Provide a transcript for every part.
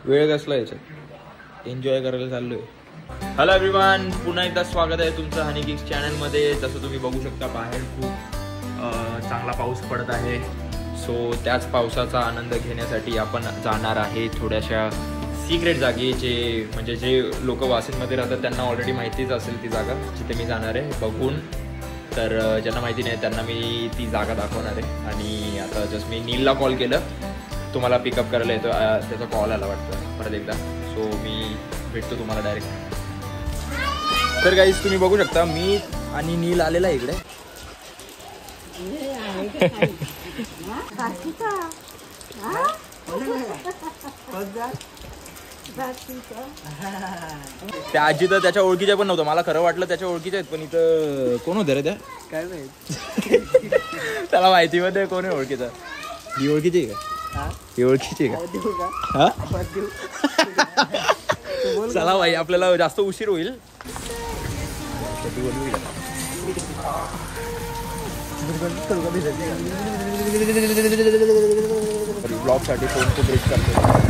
वेळ कसला याच्यात एन्जॉय करायला चाललोय. हॅलो एव्हरीवन, पुन्हा एकदा स्वागत आहे तुमचं हनी किक्स चॅनलमध्ये. जसं तुम्ही बघू शकता बाहेर खूप चांगला पाऊस पडत आहे. सो त्याच पावसाचा आनंद घेण्यासाठी आपण जाणार आहे थोड्याशा सिक्रेट जागी, जे लोक वाशिंदमध्ये राहतात त्यांना ऑलरेडी माहितीच असेल ती जागा जिथे मी जाणार आहे बघून. तर ज्यांना माहिती नाही त्यांना मी ती जागा दाखवणार आहे. आणि आता जस्ट मी नीलला कॉल केलं, तुम्हाला पिकअप करायला येतो, त्याचा कॉल आला वाटतं परत एकदा. सो मी भेटतो तुम्हाला डायरेक्ट. तर गाईज तुम्ही बघू शकता मी आणि नील आलेला आहे इकडे. त्या आजी तर त्याच्या ओळखीच्या पण नव्हतं, मला खरं वाटलं त्याच्या ओळखीच्या आहेत, पण इथं कोण होतं रे त्या, काय माहिती. त्याला माहिती मध्ये कोण आहे ओळखीचा. ही ओळखीची का? ही ओळखीची का? चला भाई, आपल्याला जास्त उशीर होईल. ब्लॉग साठी फोन खूप रिस्क करतो.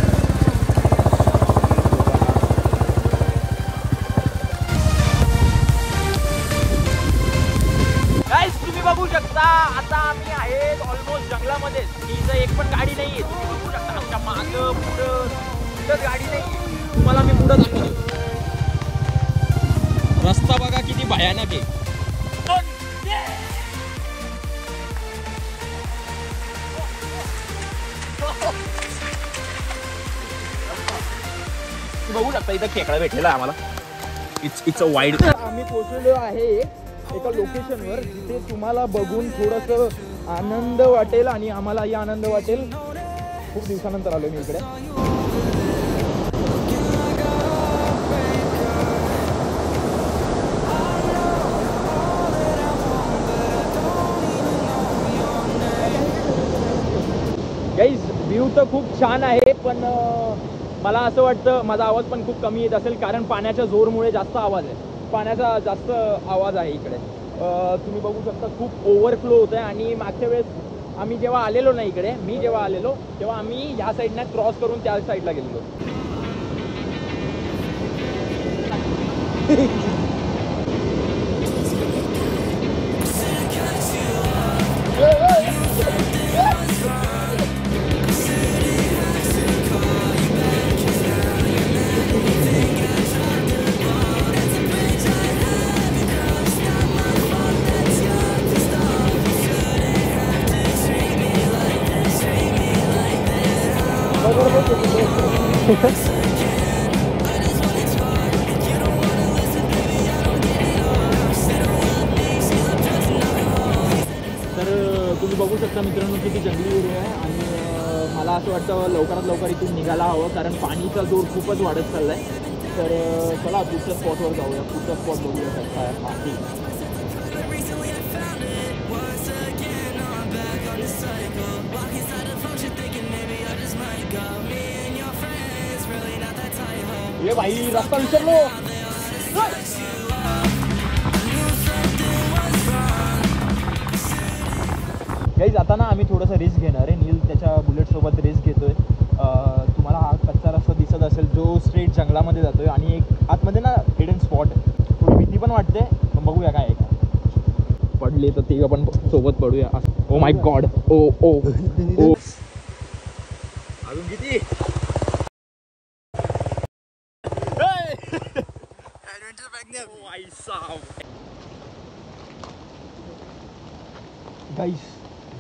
तुम्ही बघू शकता आता आम्ही आहेत ऑलमोस्ट जंगलामध्ये. इथं एक पण गाडी नाहीये. तुम्ही बघू शकता आमच्या मागं पुढं कुठंच गाडी नाही. तुम्हाला मी पुढं दाखवतो. रस्ता बघा किती भयानक आहे. बघू शकता इथं खेकडा भेटलेला आहे आम्हाला. It's a wild. आम्ही पोहोचलेलो आहे एका लोकेशनवर जिथे तुम्हाला बघून थोडंसं आनंद वाटेल आणि आम्हालाही आनंद वाटेल. खूप दिवसानंतर आलो मी इकडे. गाईज व्ह्यू तर खूप छान आहे, पण मला असं वाटतं माझा आवाज पण खूप कमी येत असेल, कारण पाण्याच्या जोरमुळे जास्त आवाज आहे. पाण्याचा जास्त आवाज आहे इकडे. तुम्ही बघू शकता खूप ओव्हरफ्लो होत आहे. आणि मागच्या वेळेस आम्ही जेव्हा आलेलो ना इकडे, मी जेव्हा आलेलो तेव्हा आम्ही ह्या साईडनं क्रॉस करून त्या साईडला गेलेलो. तर तुम्ही बघू शकता मित्रांनो किती जंगली एरिया आहे. आणि मला असं वाटतं लवकरात लवकर इथून निघायला हवं, कारण पाणीचा जोर खूपच वाढत चालला आहे. तर चला पुढच्या स्पॉटवर जाऊया. पुढचा स्पॉट बघूया कसा आहे पाणी. ये भाई रास्ता विसरलो. गाईज आता ना आम्ही थोडंसं रिस्क घेणार आहे. नील त्याच्या बुलेटसोबत रिस्क घेतोय. तुम्हाला हा कच्चा रस्ता दिसत असेल जो स्ट्रेट जंगलामध्ये जातोय. आणि एक आतमध्ये ना हिडन स्पॉट आहे. थोडी भीती पण वाटते, पण बघूया काय आहे. पडले तर ते आपण सोबत पडूया. Oh my God. ओ ओ ओ अजून किती गाईस,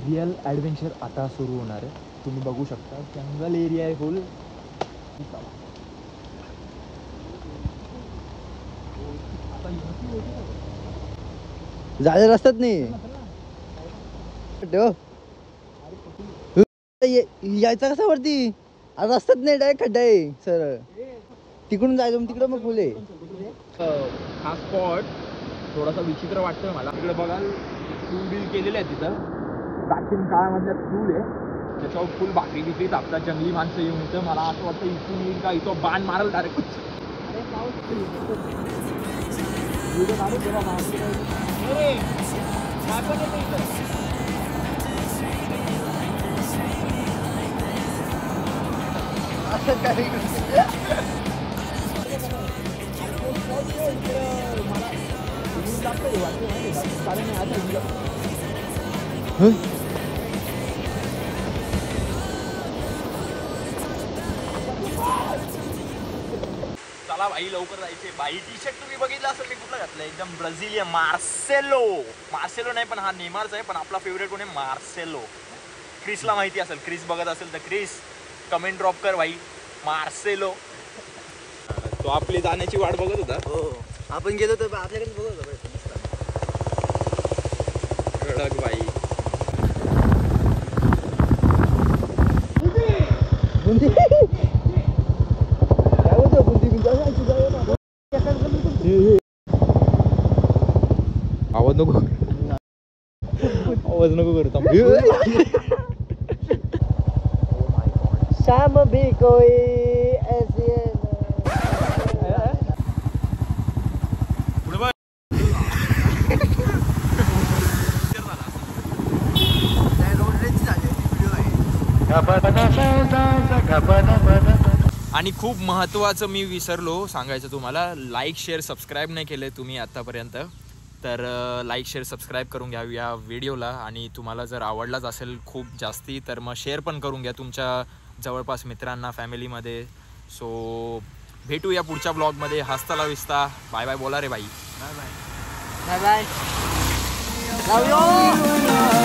रिअल ॲडव्हेंचर आता सुरू होणार आहे. तुम्ही बघू शकता जंगल एरिया आहे फुल. जायला रस्त्यात नाही यायचा कसा वरती. आज रस्त्यात नाही, डायरेक्ट खड्डा आहे सर. तिकडून जायचं, तिकडं मग फुले. हा स्पॉट थोडासा विचित्र वाटतोय मला. तिकडे बघाल टूल बिल केलेले आहे तिथं. प्राचीन काळामधल्या टूल आहे, त्याच्यावर फुल भाकरी बिकरी तापतात. जंगली माणसं येऊन इथं. मला असं वाटतं इथून येईल का इथं बाण मारल डायरेक्ट. असं काय चला भाई लवकर जायचे. बाई टी शर्ट तुम्ही बघितलं असेल मी कुठला घातलं एकदम ब्राझिलियन मार्सेलो. मार्सेलो नाही पण हा नेमारचा आहे, पण आपला फेवरेट कोण आहे मार्सेलो. क्रिसला माहिती असेल, क्रिस बघत असेल तर क्रिस कमेंट ड्रॉप कर भाई. मार्सेलो तो आपली जाण्याची वाट बघत होता. हो आपण गेलो तर आपल्याकडे बघत होतो कडक भाई. आवाज नको आवाज नको करता. शाम भी कोई ऐसी आणि खूप महत्त्वाचं मी विसरलो सांगायचं तुम्हाला, लाईक शेअर सबस्क्राईब नाही केले तुम्ही आत्तापर्यंत, तर लाईक शेअर सबस्क्राईब करून घ्या या व्हिडिओला. आणि तुम्हाला जर आवडलाच असेल खूप जास्ती तर मग शेअर पण करून घ्या तुमच्या जवळपास मित्रांना, फॅमिलीमध्ये. सो भेटू या पुढच्या ब्लॉगमध्ये. हसता लाविस्ता. बाय बाय बोला रे भाई. Bye bye. Love you.